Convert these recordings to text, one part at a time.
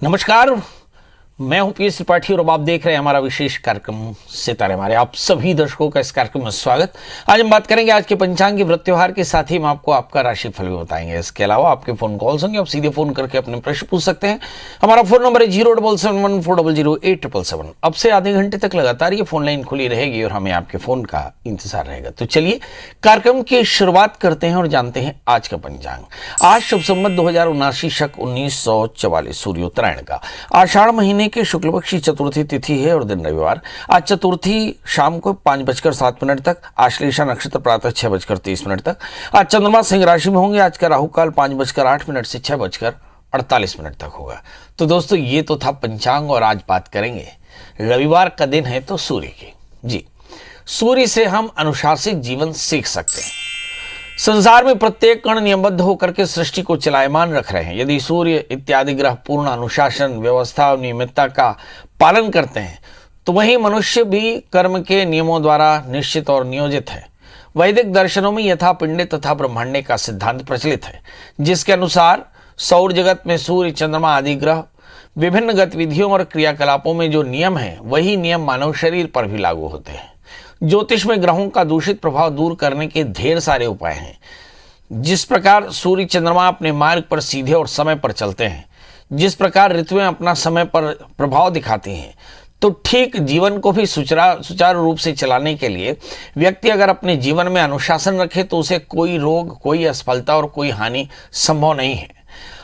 नमस्कार, मैं हूं पीएस त्रिपाठी और आप देख रहे हैं हमारा विशेष कार्यक्रम सितारे हमारे। आप सभी दर्शकों का इस कार्यक्रम में स्वागत। आज हम बात करेंगे आज के पंचांग के व्रत त्योहार के साथ ही हम आपको आपका राशिफल भी बताएंगे। इसके अलावा आपके फोन कॉल्स होंगे, आप सीधे फोन करके अपने प्रश्न पूछ सकते हैं। हमारा फोन नंबर है 07714000877। अब से आधे घंटे तक लगातार ये फोन लाइन खुली रहेगी और हमें आपके फोन का इंतजार रहेगा। तो चलिए कार्यक्रम की शुरुआत करते हैं और जानते हैं आज का पंचांग। आज शुभ संवत 2079 शक 1944 सूर्योत्तरायण का आषाढ़ महीने के शुक्ल पक्ष चतुर्थी तिथि है और दिन रविवार। आज चतुर्थी शाम को 5:07 तक, आश्लेषा नक्षत्र प्रातः 6:30 तक। आज चंद्रमा सिंह राशि में होंगे। आज का राहु काल 5:08 से 6:48 तक होगा। तो दोस्तों ये तो था पंचांग और आज बात करेंगे रविवार का दिन है तो सूर्य की। जी, सूर्य से हम अनुशासित जीवन सीख सकते हैं। संसार में प्रत्येक कण नियमबद्ध होकर के सृष्टि को चलायमान रख रहे हैं। यदि सूर्य इत्यादि ग्रह पूर्ण अनुशासन, व्यवस्था और नियमितता का पालन करते हैं तो वही मनुष्य भी कर्म के नियमों द्वारा निश्चित और नियोजित है। वैदिक दर्शनों में यथा पिंडे तथा ब्रह्मांडे का सिद्धांत प्रचलित है, जिसके अनुसार सौर जगत में सूर्य, चंद्रमा आदि ग्रह विभिन्न गतिविधियों और क्रियाकलापों में जो नियम है वही नियम मानव शरीर पर भी लागू होते हैं। ज्योतिष में ग्रहों का दूषित प्रभाव दूर करने के ढेर सारे उपाय हैं। जिस प्रकार सूर्य चंद्रमा अपने मार्ग पर सीधे और समय पर चलते हैं, जिस प्रकार ऋतुएं अपना समय पर प्रभाव दिखाती हैं, तो ठीक जीवन को भी सुचारू रूप से चलाने के लिए व्यक्ति अगर अपने जीवन में अनुशासन रखे तो उसे कोई रोग, कोई असफलता और कोई हानि संभव नहीं है।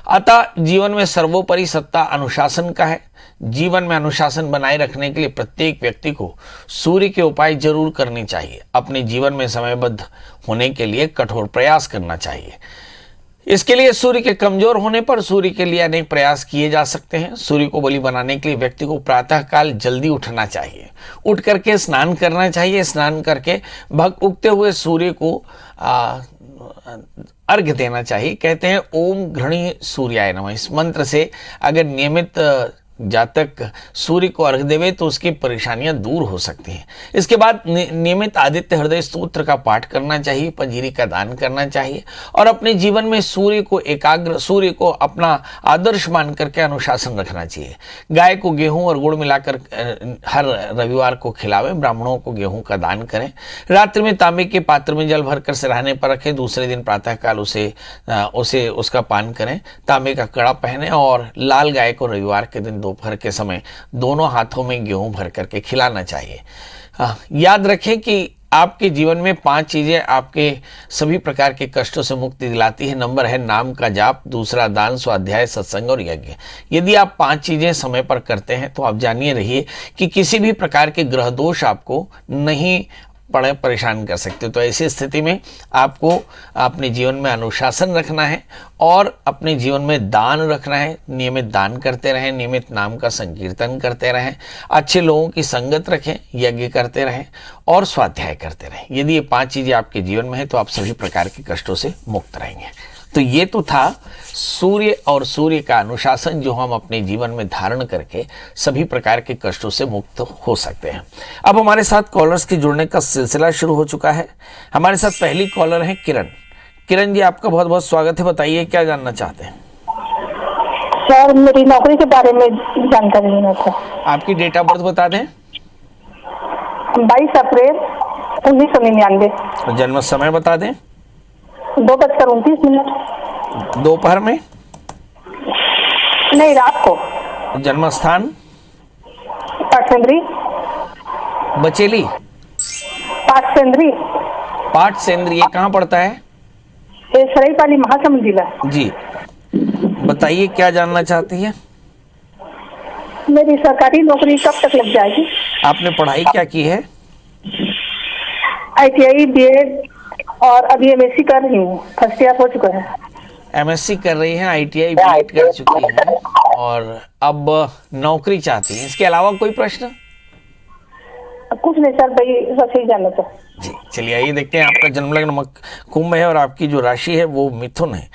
अतः जीवन में सर्वोपरि सत्ता अनुशासन का है। जीवन में अनुशासन बनाए रखने के लिए प्रत्येक व्यक्ति को सूर्य के उपाय जरूर करने चाहिए। अपने जीवन में समयबद्ध होने के लिए कठोर प्रयास करना चाहिए। इसके लिए सूर्य के कमजोर होने पर सूर्य के लिए अनेक प्रयास किए जा सकते हैं। सूर्य को बलि बनाने के लिए व्यक्ति को प्रातःकाल जल्दी उठना चाहिए, उठ करके स्नान करना चाहिए। स्नान करके उगते हुए सूर्य को अर्घ्य देना चाहिए। कहते हैं ओम घृणी सूर्याय नमः। इस मंत्र से अगर नियमित जातक सूर्य को अर्घ देवे तो उसकी परेशानियां दूर हो सकती हैं। इसके बाद नियमित आदित्य हृदय स्तोत्र का पाठ करना चाहिए, पंजीरी का दान करना चाहिए और अपने जीवन में सूर्य को अपना आदर्श मान करके अनुशासन रखना चाहिए। गाय को गेहूं और गुड़ मिलाकर हर रविवार को खिलावें। ब्राह्मणों को गेहूं का दान करें। रात्रि में तांबे के पात्र में जल भरकर सिरहाने पर रखें। दूसरे दिन प्रातःकाल उसका पान करें। तांबे का कड़ा पहने और लाल गाय को रविवार के दिन दोपहर के समय दोनों हाथों में गेहूं भर करके खिलाना चाहिए। याद रखें कि आपके जीवन में 5 चीजें आपके सभी प्रकार के कष्टों से मुक्ति दिलाती है। नंबर है नाम का जाप, दूसरा दान, स्वाध्याय, सत्संग और यज्ञ। यदि आप 5 चीजें समय पर करते हैं तो आप जानिए रहिए कि किसी भी प्रकार के ग्रह दोष आपको नहीं परेशान कर सकते। तो ऐसी स्थिति में आपको अपने जीवन में अनुशासन रखना है और अपने जीवन में दान रखना है। नियमित दान करते रहें, नियमित नाम का संकीर्तन करते रहें, अच्छे लोगों की संगत रखें, यज्ञ करते रहें और स्वाध्याय करते रहें। यदि ये 5 चीजें आपके जीवन में है तो आप सभी प्रकार के कष्टों से मुक्त रहेंगे। तो ये तो था सूर्य और सूर्य का अनुशासन जो हम अपने जीवन में धारण करके सभी प्रकार के कष्टों से मुक्त हो सकते हैं। अब हमारे साथ कॉलर्स के जुड़ने का सिलसिला शुरू हो चुका है। हमारे साथ पहली कॉलर है किरण। किरण जी, आपका बहुत बहुत स्वागत है। बताइए क्या जानना चाहते हैं। सर, मेरी नौकरी के बारे में जानकारी लेना था। आपकी डेट ऑफ बर्थ बता दें। 22 अप्रैल 1999। जन्म समय बता दें। 2:29। दोपहर में? नहीं, रात को। जन्म स्थान? पाटसेंद्री। बचेली? पाटसेंद्री। पाटसेंद्री ये कहाँ पड़ता है? ये सरायपाली महासमुंद जिला। जी, बताइए क्या जानना चाहती है। मेरी सरकारी नौकरी कब तक लग जाएगी? आपने पढ़ाई क्या की है? ITI, BEd और अभी MSc कर रही हूँ। फर्स्ट ईयर हो चुका है। MSc कर रही हैं, ITI, BEd कर चुकी हैं और अब नौकरी चाहती हैं। इसके अलावा कोई प्रश्न? कुछ नहीं सर, भाई बस यही जानना था। जी, चलिए आइए देखते हैं। आपका जन्म लग्न कुंभ है और आपकी जो राशि है वो मिथुन है।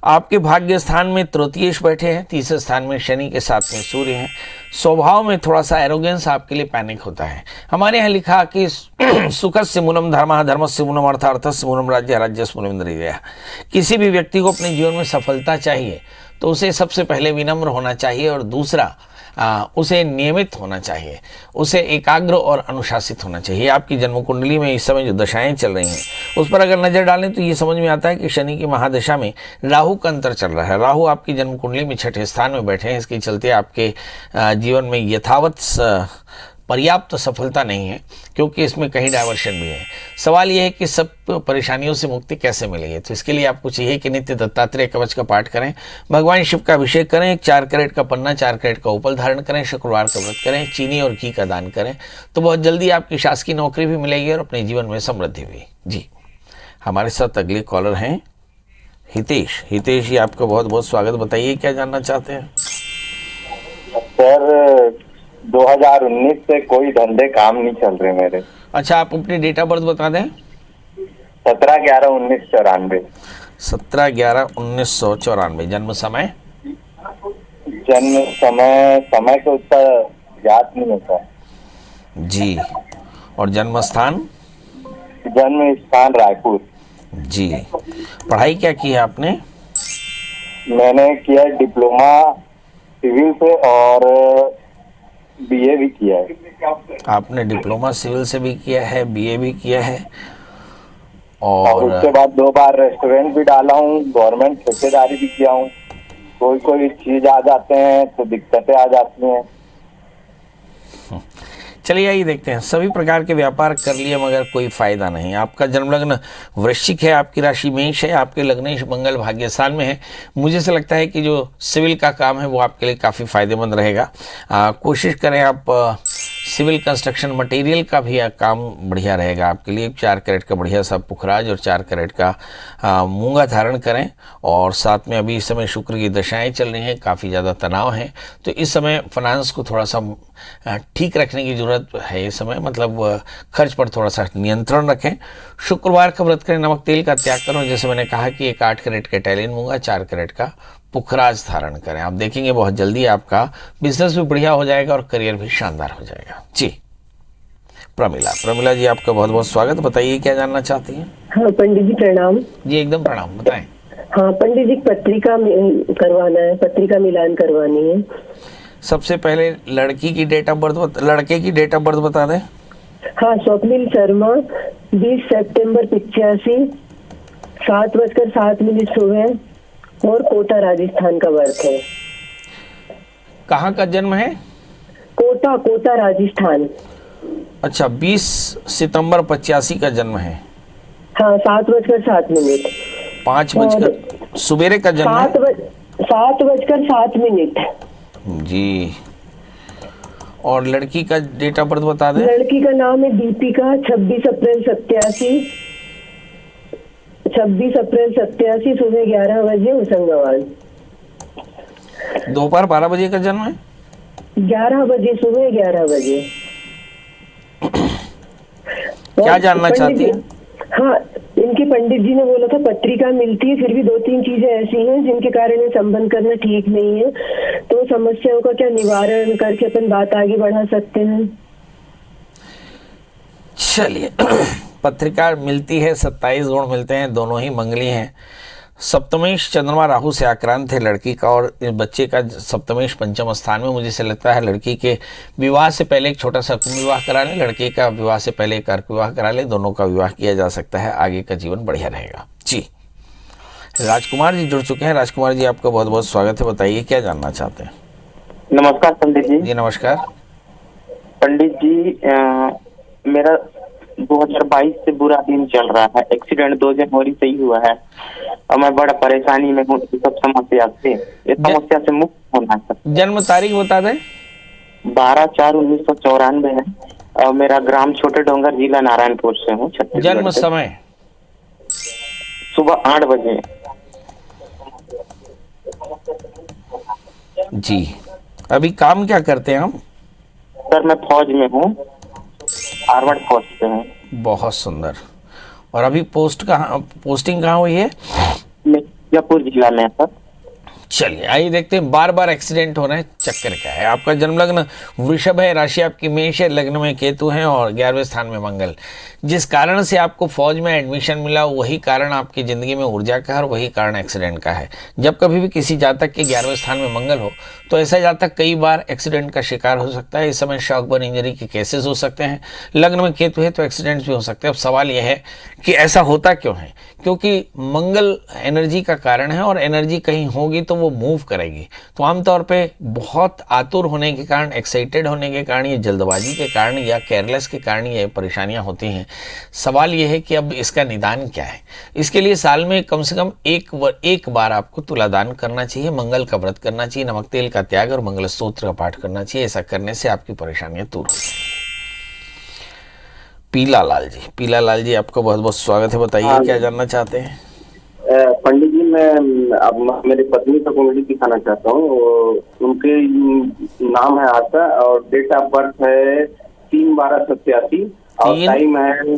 आपके भाग्य स्थान में तृतीयेश बैठे हैं। तीसरे स्थान में शनि के साथ में सूर्य हैं। स्वभाव में थोड़ा सा एरोगेंस आपके लिए पैनिक होता है। हमारे यहाँ लिखा कि सुखस्य मूलम धर्मः, धर्मस्य मूलम अर्थः, अर्थस्य मूलम राज्य, राज्यस्य मूलम इंद्रियः। किसी भी व्यक्ति को अपने जीवन में सफलता चाहिए तो उसे सबसे पहले विनम्र होना चाहिए और दूसरा उसे नियमित होना चाहिए, उसे एकाग्र और अनुशासित होना चाहिए। आपकी जन्म कुंडली में इस समय जो दशाएं चल रही हैं उस पर अगर नजर डालें तो ये समझ में आता है कि शनि की महादशा में राहु का अंतर चल रहा है। राहु आपकी जन्म कुंडली में छठे स्थान में बैठे हैं, इसके चलते आपके जीवन में यथावत पर्याप्त सफलता नहीं है, क्योंकि इसमें कहीं डायवर्शन भी है। सवाल यह है कि सब परेशानियों से मुक्ति कैसे मिलेगी। तो इसके लिए आपको चाहिए कि नित्य दत्तात्रेय कवच का पाठ करें, भगवान शिव का अभिषेक करें, 4 कैरेट का पन्ना, 4 कैरेट का उपल धारण करें, शुक्रवार का व्रत करें, चीनी और घी का दान करें, तो बहुत जल्दी आपकी शासकीय नौकरी भी मिलेगी और अपने जीवन में समृद्धि भी। जी, हमारे साथ अगले कॉलर हैं हितेश। हितेश जी, आपका बहुत बहुत स्वागत। बताइए क्या जानना चाहते हैं। सर 2019 से कोई धंधे काम नहीं चल रहे मेरे। अच्छा, आप अपनी डेट ऑफ बर्थ बता दें। 17/11/1994। 17/11/1994। जन्म समय? जन्म समय तो उसका याद नहीं होता जी। और जन्म स्थान? जन्म स्थान रायपुर। जी। पढ़ाई क्या की है आपने? मैंने किया डिप्लोमा सिविल से और बीए भी किया है। आपने डिप्लोमा सिविल से भी किया है, बीए भी किया है, और उसके बाद 2 बार रेस्टोरेंट भी डाला हूँ, गवर्नमेंट ठेकेदारी भी किया हूँ। कोई चीज आ जाते हैं तो दिक्कतें आ जाती हैं। चलिए आइए देखते हैं। सभी प्रकार के व्यापार कर लिए मगर कोई फायदा नहीं। आपका जन्म लग्न वृश्चिक है, आपकी राशि मेष है, आपके लग्नेश मंगल भाग्यस्थान में है। मुझे से लगता है कि जो सिविल का काम है वो आपके लिए काफ़ी फायदेमंद रहेगा। कोशिश करें आप सिविल कंस्ट्रक्शन मटेरियल का भी काम बढ़िया रहेगा आपके लिए। 4 कैरेट का बढ़िया सा पुखराज और 4 कैरेट का मूंगा धारण करें। और साथ में अभी इस समय शुक्र की दशाएं चल रही हैं, काफ़ी ज़्यादा तनाव है, तो इस समय फाइनेंस को थोड़ा सा ठीक रखने की ज़रूरत है। इस समय मतलब खर्च पर थोड़ा सा नियंत्रण रखें। शुक्रवार का व्रत करें, नमक तेल का त्याग करें। जैसे मैंने कहा कि एक 8 कैरेट का इटालियन मूंगा, 4 कैरेट का पुखराज धारण करें। आप देखेंगे बहुत जल्दी आपका बिजनेस भी बढ़िया हो जाएगा और करियर भी शानदार हो जाएगा। जी, प्रमिला जी, आपका बहुत बहुत स्वागत। बताइए क्या जानना चाहती हैं। हाँ पंडित जी प्रणाम। जी एकदम प्रणाम, बताएं। हाँ पंडित जी, पत्रिका करवाना है, पत्रिका मिलान करवानी है। सबसे पहले लड़की की डेट ऑफ बर्थ, लड़के की डेट ऑफ बर्थ बता दें। हाँ, स्वप्निल शर्मा, 20 सितंबर 85, 7:07 सुबह, और कोटा राजस्थान का बर्थ है। कहाँ का जन्म है? कोटा राजस्थान। अच्छा, 20 सितंबर 85 का जन्म है। हाँ, 7:07। 5 सुबेरे का जन्म है। 7:07। जी। और लड़की का डेट ऑफ बर्थ बता दें। लड़की का नाम है दीपिका, 26 अप्रैल 87, 26 अप्रैल 87, सुबह 11 बजे, होशंगाबाद। दोपहर 12 बजे का जन्म है। 11 बजे, सुबह 11 बजे। क्या जानना चाहती हैं? हाँ, इनके पंडित जी ने बोला था पत्रिका मिलती है, फिर भी 2-3 चीजें ऐसी हैं जिनके कारण संबंध करना ठीक नहीं है, तो समस्याओं का क्या निवारण करके अपन बात आगे बढ़ा सकते हैं। चलिए पत्रिका मिलती है, 27 गुण मिलते हैं, दोनों ही मंगली हैं। सप्तमेश चंद्रमा राहु से आक्रांत है लड़की का, और इस बच्चे का सप्तमेश पंचम स्थान में। मुझे से लगता है लड़की के विवाह से पहले एक छोटा सा विवाह करा लें, लड़के का विवाह से पहले एक अर्क विवाह करा लें, दोनों का विवाह किया जा सकता है। आगे का जीवन बढ़िया रहेगा। जी, राजकुमार जी जुड़ चुके हैं। राजकुमार जी, आपका बहुत बहुत स्वागत है। बताइए क्या जानना चाहते हैं। नमस्कार पंडित जी। जी नमस्कार पंडित जी, मेरा 2022 से बुरा दिन चल रहा है। एक्सीडेंट 2 जनवरी से ही हुआ है और मैं बड़ा परेशानी में हूँ सब समस्या से। इस समस्या से मुक्त होना है। जन्म तारीख बता दें। 12/4/1994 है और मेरा ग्राम छोटे डोंगर, जिला नारायणपुर से हूँ, छत्तीसगढ़। जन्म समय? सुबह 8 बजे। जी। अभी काम क्या करते हैं हम? सर मैं फौज में हूँ, आर्मड फोर्स से हूँ। बहुत सुंदर। और अभी पोस्टिंग कहाँ हुई है? मिर्जापुर जिला में सर। चलिए आइए देखते हैं, बार बार एक्सीडेंट हो रहे हैं, चक्कर क्या है। आपका जन्म लग्न वृषभ है, राशि आपकी मेष है, लग्न में केतु है और 11वें स्थान में मंगल। जिस कारण से आपको फौज में एडमिशन मिला वही कारण आपकी ज़िंदगी में ऊर्जा का है और वही कारण एक्सीडेंट का है। जब कभी भी किसी जातक के 11वें स्थान में मंगल हो तो ऐसा जातक कई बार एक्सीडेंट का शिकार हो सकता है। इस समय शॉक बर्न इंजरी के केसेस हो सकते हैं। लग्न में केतु है तो एक्सीडेंट्स भी हो सकते हैं। अब सवाल यह है कि ऐसा होता क्यों है? क्योंकि मंगल एनर्जी का कारण है और एनर्जी कहीं होगी तो वो मूव करेगी। तो आमतौर पे बहुत आतुर होने के कारण, एक्साइटेड होने के कारण, ये जल्दबाजी के कारण या केयरलेस के कारण ये परेशानियां होती हैं। सवाल ये है कि अब इसका निदान क्या है? इसके लिए साल में कम से कम एक बार आपको तुलादान करना चाहिए, मंगल का व्रत करना चाहिए, नमक तेल का त्याग और मंगल स्तोत्र का पाठ करना चाहिए। ऐसा करने से आपकी परेशानियां दूर हो जाएंगी। पीला लाल जी आपका बहुत बहुत स्वागत है। बताइए क्या जानना चाहते हैं? पंडित जी, मैं अब मेरी पत्नी का कुंडली दिखाना चाहता हूँ। उनके नाम है आशा और डेट ऑफ बर्थ है 3/12/87 और टाइम है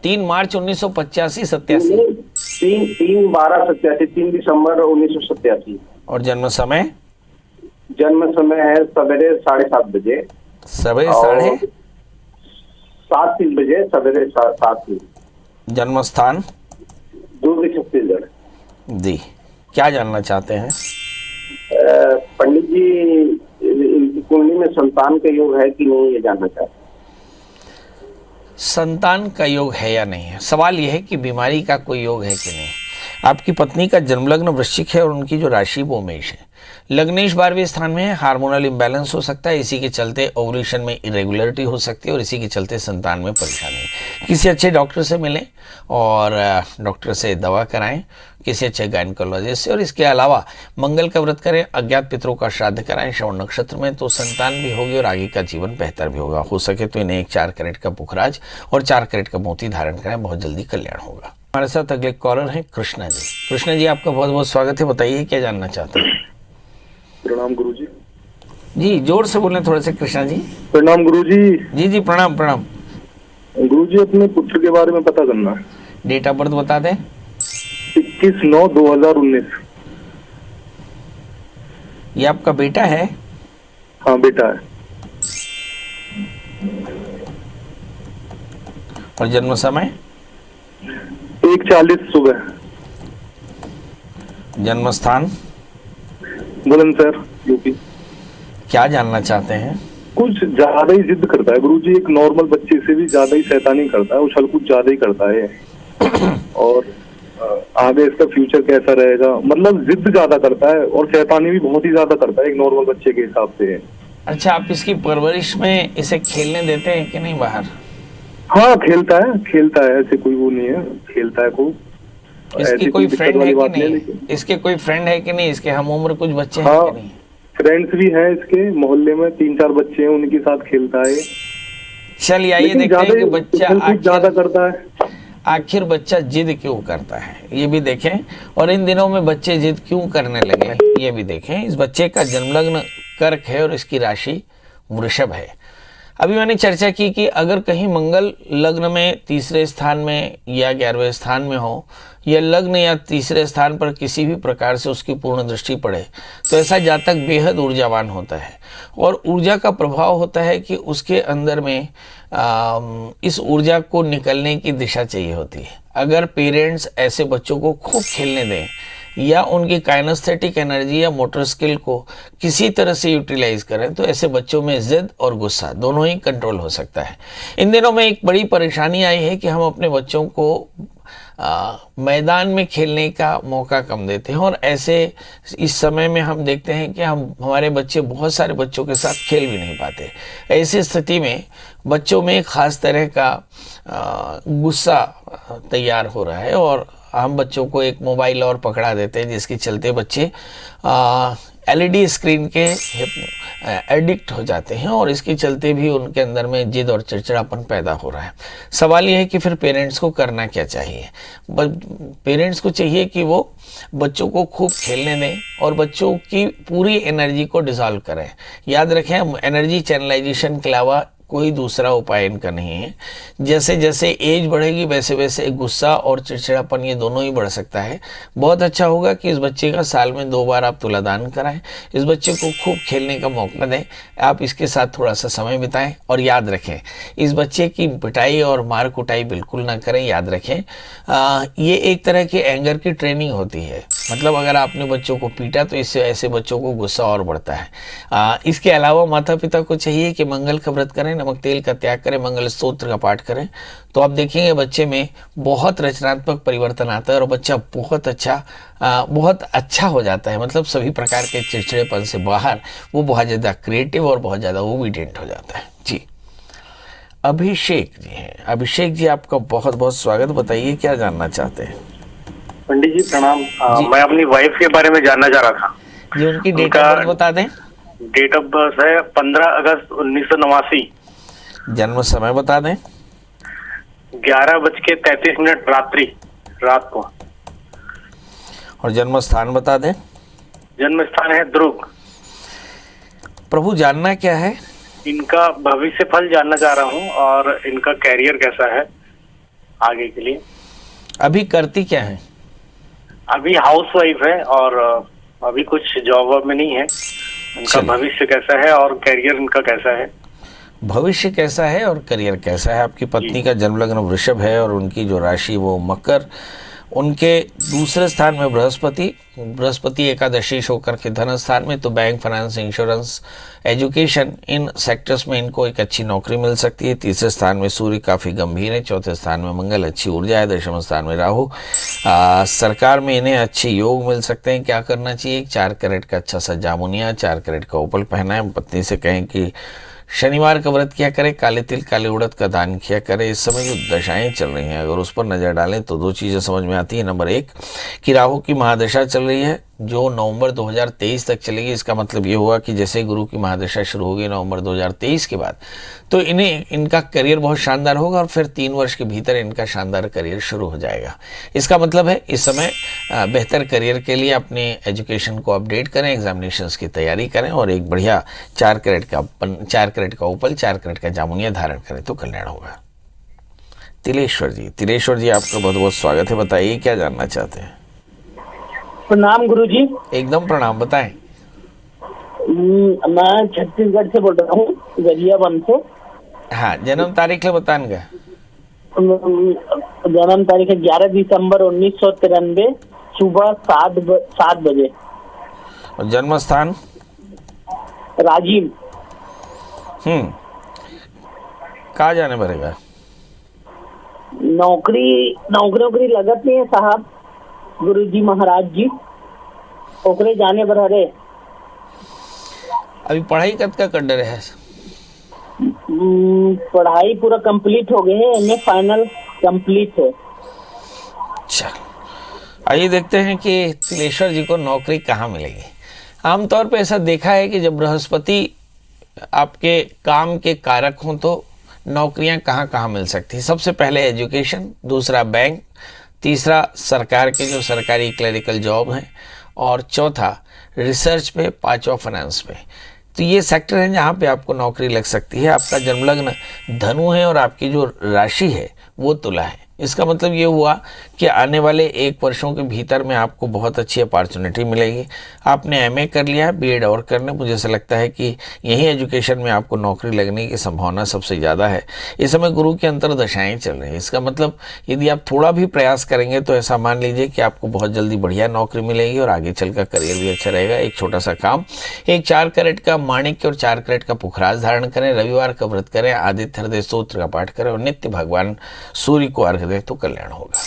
3 मार्च 1985-87। 3/12/87, 3 दिसंबर 1987। और जन्म समय है सवेरे 7:30 बजे। सवेरे और 7:30 बजे सवेरे 7। जन्म स्थान दुर्ग, छत्तीसगढ़। जी, क्या जानना चाहते हैं? पंडित जी, इनकी कुंडली में संतान का योग है कि नहीं, ये जानना चाहते हैं। संतान का योग है या नहीं है। सवाल यह है कि बीमारी का कोई योग है कि नहीं। आपकी पत्नी का जन्मलग्न वृश्चिक है और उनकी जो राशि वो मेष है। लग्नेश 12वें स्थान में है। हार्मोनल इम्बैलेंस हो सकता है, इसी के चलते ओवुलेशन में इरेगुलरिटी हो सकती है और इसी के चलते संतान में परेशानी। किसी अच्छे डॉक्टर से मिलें और डॉक्टर से दवा कराएं, किसी अच्छे गायनेकोलॉजिस्ट से। और इसके अलावा मंगल का व्रत करें, अज्ञात पितरों का श्राद्ध कराएं श्रवण नक्षत्र में, तो संतान भी होगी और आगे का जीवन बेहतर भी होगा। हो सके तो इन्हें 4 कैरेट का पुखराज और 4 कैरेट का मोती धारण करें, बहुत जल्दी कल्याण होगा। हमारे साथ अगले कॉलर हैं कृष्णा जी। कृष्णा जी आपका बहुत बहुत स्वागत है। बताइए क्या जानना चाहते हैं? प्रणाम गुरुजी। जी जोर से बोलें थोड़े से कृष्णा जी। प्रणाम गुरुजी। जी प्रणाम। गुरुजी, अपने पुत्र के बारे में पता करना है। डेट ऑफ बर्थ बता दें। 21/9/2019। ये आपका बेटा है? हाँ बेटा है। और जन्म समय 1:40 सुबह। जन्म स्थान बुलंदशहर, यूपी। क्या जानना चाहते हैं? कुछ ज्यादा ही जिद करता है गुरुजी, एक नॉर्मल बच्चे से भी ज्यादा ही शैतानी करता है, उछल कुछ ज्यादा ही करता है। और आगे इसका फ्यूचर कैसा रहेगा, मतलब जिद ज्यादा करता है और शैतानी भी बहुत ही ज्यादा करता है, एक नॉर्मल बच्चे के हिसाब से है। अच्छा, आप इसकी परवरिश में इसे खेलने देते हैं कि नहीं बाहर? हाँ खेलता है, ऐसे कोई वो नहीं है, खेलता है खूब। इसकी कोई फ्रेंड है कि नहीं? इसके कोई फ्रेंड है कि नहीं? इसके हम उम्र कुछ बच्चे हैं कि नहीं? फ्रेंड्स भी हैं इसके, मोहल्ले में 3-4 बच्चे हैं, उनके साथ खेलता है। चलिए आइए देखते हैं कि बच्चा ज्यादा करता है। आखिर बच्चा जिद क्यों करता है, ये भी देखें। और इन दिनों में बच्चे जिद क्यों करने लगे, ये भी देखें। इस बच्चे का जन्मलग्न कर्क है और इसकी राशि वृषभ है। अभी मैंने चर्चा की कि अगर कहीं मंगल लग्न में 3रे स्थान में या 11वें स्थान में हो, या लग्न या 3रे स्थान पर किसी भी प्रकार से उसकी पूर्ण दृष्टि पड़े, तो ऐसा जातक बेहद ऊर्जावान होता है। और ऊर्जा का प्रभाव होता है कि उसके अंदर में इस ऊर्जा को निकलने की दिशा चाहिए होती है। अगर पेरेंट्स ऐसे बच्चों को खूब खेलने दें या उनकी काइनेस्थेटिक एनर्जी या मोटर स्किल को किसी तरह से यूटिलाइज करें, तो ऐसे बच्चों में जिद और गुस्सा दोनों ही कंट्रोल हो सकता है। इन दिनों में एक बड़ी परेशानी आई है कि हम अपने बच्चों को मैदान में खेलने का मौका कम देते हैं और ऐसे इस समय में हम देखते हैं कि हमारे बच्चे बहुत सारे बच्चों के साथ खेल भी नहीं पाते। ऐसी स्थिति में बच्चों में एक खास तरह का गुस्सा तैयार हो रहा है और हम बच्चों को एक मोबाइल और पकड़ा देते हैं, जिसके चलते बच्चे LED स्क्रीन के एडिक्ट हो जाते हैं और इसके चलते भी उनके अंदर में जिद और चिड़चिड़ापन पैदा हो रहा है। सवाल यह है कि फिर पेरेंट्स को करना क्या चाहिए? पेरेंट्स को चाहिए कि वो बच्चों को खूब खेलने दें और बच्चों की पूरी एनर्जी को डिसॉल्व करें। याद रखें, एनर्जी चैनलाइजेशन के अलावा कोई दूसरा उपाय इनका नहीं है। जैसे जैसे एज बढ़ेगी वैसे वैसे गुस्सा और चिड़चिड़ापन ये दोनों ही बढ़ सकता है। बहुत अच्छा होगा कि इस बच्चे का साल में 2 बार आप तुलादान कराएं, इस बच्चे को खूब खेलने का मौका दें, आप इसके साथ थोड़ा सा समय बिताएं। और याद रखें, इस बच्चे की पिटाई और मार कुटाई बिल्कुल ना करें। याद रखें, ये एक तरह की एंगर की ट्रेनिंग होती है। मतलब अगर आपने बच्चों को पीटा तो इससे ऐसे बच्चों को गुस्सा और बढ़ता है। इसके अलावा माता पिता को चाहिए कि मंगल का व्रत करें, नमक तेल का त्याग करें, मंगल स्तोत्र का पाठ करें, तो आप देखेंगे बच्चे में बहुत रचनात्मक परिवर्तन आता है और बच्चा बहुत अच्छा हो जाता है। मतलब सभी प्रकार के चिड़चिड़ेपन से बाहर वो बहुत ज़्यादा क्रिएटिव और बहुत ज़्यादा ओबीडियंट हो जाता है। जी, अभिषेक जी हैं। अभिषेक जी, आपका बहुत बहुत स्वागत। बताइए क्या जानना चाहते हैं? पंडित जी प्रणाम। मैं अपनी वाइफ के बारे में जानना चाह रहा था जी। उनकी डेट ऑफ बर्थ बता दें। डेट ऑफ बर्थ है 15 अगस्त 1989। जन्म समय बता दें। 11:33 रात को। और जन्म स्थान बता दें। जन्म स्थान है दुर्ग। प्रभु, जानना क्या है? इनका भविष्य फल जानना चाह रहा हूँ और इनका कैरियर कैसा है आगे के लिए। अभी करती क्या है? अभी हाउस वाइफ है और अभी कुछ जॉब में नहीं है। इनका भविष्य कैसा है और कैरियर इनका कैसा है? भविष्य कैसा है और करियर कैसा है? आपकी पत्नी का जन्म लग्न वृषभ है और उनकी जो राशि वो मकर। उनके दूसरे स्थान में बृहस्पति एकादशी होकर के धन स्थान में, तो बैंक, फाइनेंस, इंश्योरेंस, एजुकेशन, इन सेक्टर्स में इनको एक अच्छी नौकरी मिल सकती है। तीसरे स्थान में सूर्य काफ़ी गंभीर है। चौथे स्थान में मंगल, अच्छी ऊर्जा है। दशम स्थान में राहु। सरकार में इन्हें अच्छे योग मिल सकते हैं। क्या करना चाहिए? 4 कैरेट का अच्छा सा जामुनिया, 4 कैरेट का ओपल पहना है। पत्नी से कहें कि शनिवार का व्रत किया करें, काले तिल काले उड़द का दान किया करें। इस समय जो दशाएं चल रही हैं अगर उस पर नज़र डालें तो 2 चीज़ें समझ में आती हैं। नंबर 1 कि राहु की महादशा चल रही है जो नवंबर 2023 तक चलेगी। इसका मतलब ये हुआ कि जैसे गुरु की महादशा शुरू होगी नवंबर 2023 के बाद, तो इनका करियर बहुत शानदार होगा और फिर 3 वर्ष के भीतर इनका शानदार करियर शुरू हो जाएगा। इसका मतलब है इस समय बेहतर करियर के लिए अपने एजुकेशन को अपडेट करें, एग्जामिनेशंस की तैयारी करें और एक बढ़िया 4 कैरेट का ओपल, 4 कैरेट का जामुनिया धारण करें तो कल्याण होगा। तिलेश्वर जी, आपका बहुत बहुत स्वागत है। बताइए क्या जानना चाहते हैं? प्रणाम गुरुजी। एकदम प्रणाम, बताएं। मैं छत्तीसगढ़ से बोल रहा हूँ, गरियाबंद से। हाँ, जन्म तारीख ले बतान का। जन्म तारीख है 11 दिसंबर 1993 सुबह 7 बजे। और जन्म स्थान? राजीव। कहाँ जाने पड़ेगा? नौकरी लगत नहीं है साहब, गुरुजी महाराज जी ओकरे जाने पर हरे। अभी पढ़ाई कब का कर रहे हैं? पढ़ाई पूरा कंप्लीट हो गए है, एमए फाइनल कंप्लीट है। चल आइए देखते हैं कि तिलेश्वर जी को नौकरी कहाँ मिलेगी। आमतौर पे ऐसा देखा है कि जब बृहस्पति आपके काम के कारक हों तो नौकरियां कहाँ कहाँ मिल सकती है। सबसे पहले एजुकेशन, दूसरा बैंक, तीसरा सरकार के जो सरकारी क्लरिकल जॉब हैं और चौथा रिसर्च पे, 5वां फाइनेंस पे। तो ये सेक्टर हैं जहाँ पे आपको नौकरी लग सकती है। आपका जन्मलग्न धनु है और आपकी जो राशि है वो तुला है। इसका मतलब ये हुआ कि आने वाले 1 वर्षों के भीतर में आपको बहुत अच्छी अपॉर्चुनिटी मिलेगी। आपने एमए कर लिया है, बीएड और करने, मुझे ऐसा लगता है कि यही एजुकेशन में आपको नौकरी लगने की संभावना सबसे ज़्यादा है। इस समय गुरु की अंतर्दशाएं चल रही हैं। इसका मतलब यदि आप थोड़ा भी प्रयास करेंगे तो ऐसा मान लीजिए कि आपको बहुत जल्दी बढ़िया नौकरी मिलेगी और आगे चलकर करियर भी अच्छा रहेगा। एक छोटा सा काम, एक 4 कैरेट का माणिक्य और 4 कैरेट का पुखराज धारण करें, रविवार का व्रत करें, आदित्य हृदय स्तोत्र का पाठ करें और नित्य भगवान सूर्य को अर्घ्य दें तो कल्याण होगा।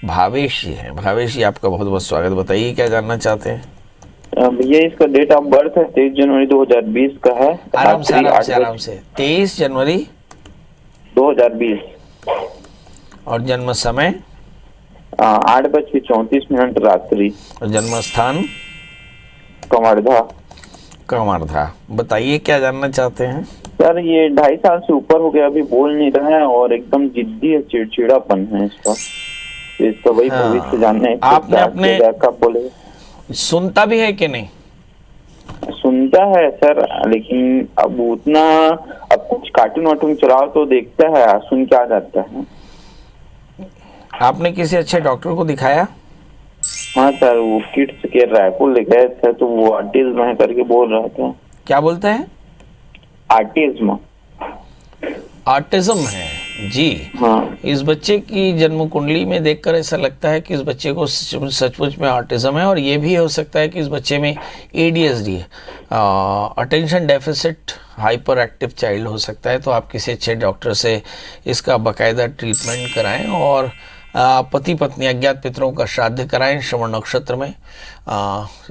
भावेश जी हैं। भावेश जी, आपका बहुत बहुत स्वागत। बताइए क्या जानना चाहते हैं? भैया इसका डेट ऑफ बर्थ है 23 जनवरी 2020 का है। आराम से 23 जनवरी 2020। और जन्म समय? 8:34 रात्रि। और जन्म स्थान? कवर्धा। बताइए क्या जानना चाहते हैं? सर ये 2.5 साल से ऊपर हो गया, अभी बोल नहीं रहा है और एकदम जिद्दी है, चिड़चिड़ापन है इसका वही भविष्य जानना है। आपने अपने कब बोले? सुनता भी है कि नहीं? सुनता है सर, लेकिन अब उतना, अब कुछ कार्टून वार्टून चलाओ तो देखता है, सुन के आ जाता है। आपने किसी अच्छे डॉक्टर को दिखाया? हाँ सर, वो किड्स केयर रायपुर ले गए थे तो वो ऑटिज्म है करके बोल रहा था। क्या बोलते हैं? ऑटिज्म। ऑटिज्म है जी। हाँ इस बच्चे की जन्म कुंडली में देखकर ऐसा लगता है कि इस बच्चे को सचमुच में ऑटिज्म है, और ये भी हो सकता है कि इस बच्चे में ADHD है, attention deficit hyper active child हो सकता है। तो आप किसी अच्छे डॉक्टर से इसका बाकायदा ट्रीटमेंट कराएं और पति पत्नी अज्ञात पितरों का श्राद्ध कराएं श्रवण नक्षत्र में।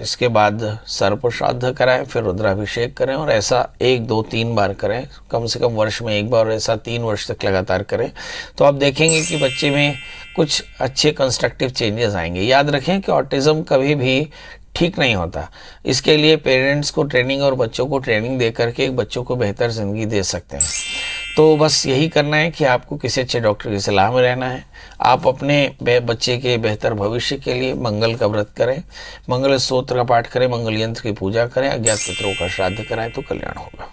इसके बाद सर्प श्राद्ध कराएं, फिर रुद्राभिषेक करें, और ऐसा 1 2 3 बार करें, कम से कम वर्ष में 1 बार, और ऐसा 3 वर्ष तक लगातार करें। तो आप देखेंगे कि बच्चे में कुछ अच्छे कंस्ट्रक्टिव चेंजेस आएंगे। याद रखें कि ऑटिज्म कभी भी ठीक नहीं होता। इसके लिए पेरेंट्स को ट्रेनिंग और बच्चों को ट्रेनिंग दे करके एक बच्चों को बेहतर ज़िंदगी दे सकते हैं। तो बस यही करना है कि आपको किसी अच्छे डॉक्टर की सलाह में रहना है। आप अपने बच्चे के बेहतर भविष्य के लिए मंगल का व्रत करें, मंगल स्तोत्र का पाठ करें, मंगल यंत्र की पूजा करें, अज्ञात पितरों का श्राद्ध कराएं तो कल्याण होगा।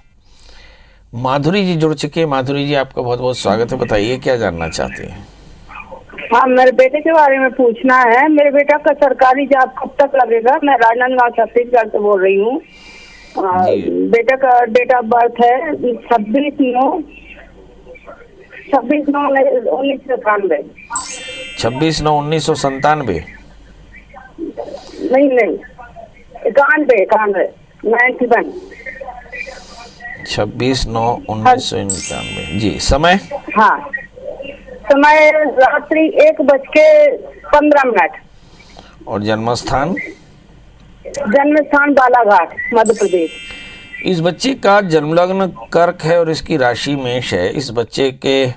माधुरी जी जुड़ चुके हैं। माधुरी जी, आपका बहुत बहुत स्वागत है। बताइए क्या जानना चाहती हैं? हाँ, मेरे बेटे के बारे में पूछना है। मेरे बेटा का सरकारी जॉब कब तक लगेगा? मैं राजनांदगांव छत्तीसगढ़ से बोल रही हूँ। बेटा का डेट ऑफ बर्थ है 26/9/1997। 26/9/1997? नहीं 91 91। 26/9/1997 जी। समय? हाँ, समय रात्रि 1:15। और जन्मस्थान? जन्मस्थान बालाघाट, मध्य प्रदेश। इस बच्चे का जन्मलग्न कर्क है और इसकी राशि मेष है। इस बच्चे के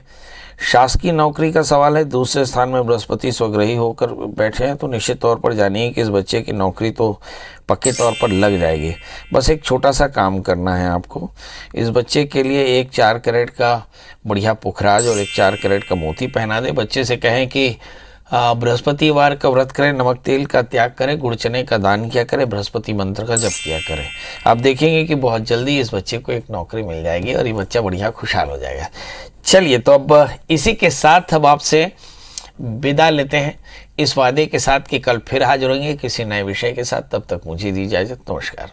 शासकीय नौकरी का सवाल है। दूसरे स्थान में बृहस्पति स्वग्रही होकर बैठे हैं, तो निश्चित तौर पर जानिए कि इस बच्चे की नौकरी तो पक्के तौर पर लग जाएगी। बस एक छोटा सा काम करना है आपको। इस बच्चे के लिए एक 4 कैरेट का बढ़िया पुखराज और एक 4 कैरेट का मोती पहना दे। बच्चे से कहें कि बृहस्पतिवार का व्रत करें, नमक तेल का त्याग करें, गुड़ चने का दान किया करें, बृहस्पति मंत्र का जप किया करें। आप देखेंगे कि बहुत जल्दी इस बच्चे को एक नौकरी मिल जाएगी और ये बच्चा बढ़िया खुशहाल हो जाएगा। चलिए, तो अब इसी के साथ अब आपसे विदा लेते हैं, इस वादे के साथ कि कल फिर हाजिर होंगे किसी नए विषय के साथ। तब तक मुझे दी इजाजत। नमस्कार।